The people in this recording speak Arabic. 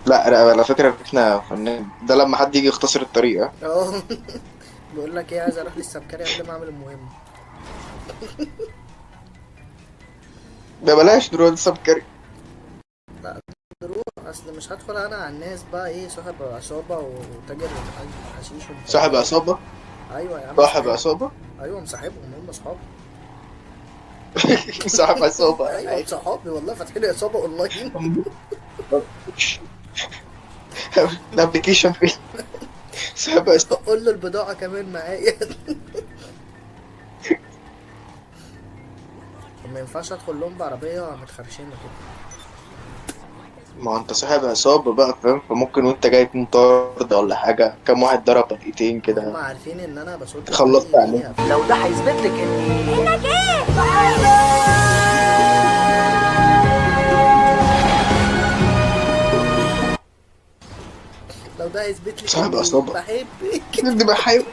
لا على فكرة احنا فنان، ده لما حد يجي يختصر الطريقة. اه. بيقول لك ايه، عايز اروح للسمكري قبل ما اعمل المهم. ده بلاش نروح للسمكري. لا، نروح. اصل مش هدخل انا على الناس بقى ايه، صاحب عصابة وتاجر حشيش صاحب ومخدرات. عصابة. ايوه يا عم صاحب صاحبهم. عصابة. ايوه مصاحبهم، هم اصحابي. صاحب عصابة ايوه عادي. صحابي والله، فاتحين عصابة اونلاين. الابلكيشن فين؟ صاحب عصابة. قول له البضاعة كمان معايا. ما ينفعش ادخل لهم بعربية متخرشمة كده. ما هو انت صاحب عصابة بقى فاهم، فممكن وانت جاي تكون طارد ولا حاجة، كام واحد ضرب دقيقتين ما هم كده عارفين ان انا بصد خلصت الطريق عليه. ليها. لو ده هيثبت لك اني لو ده هيثبت لك صاحب اني عصابة. بحبك. دي بحاول.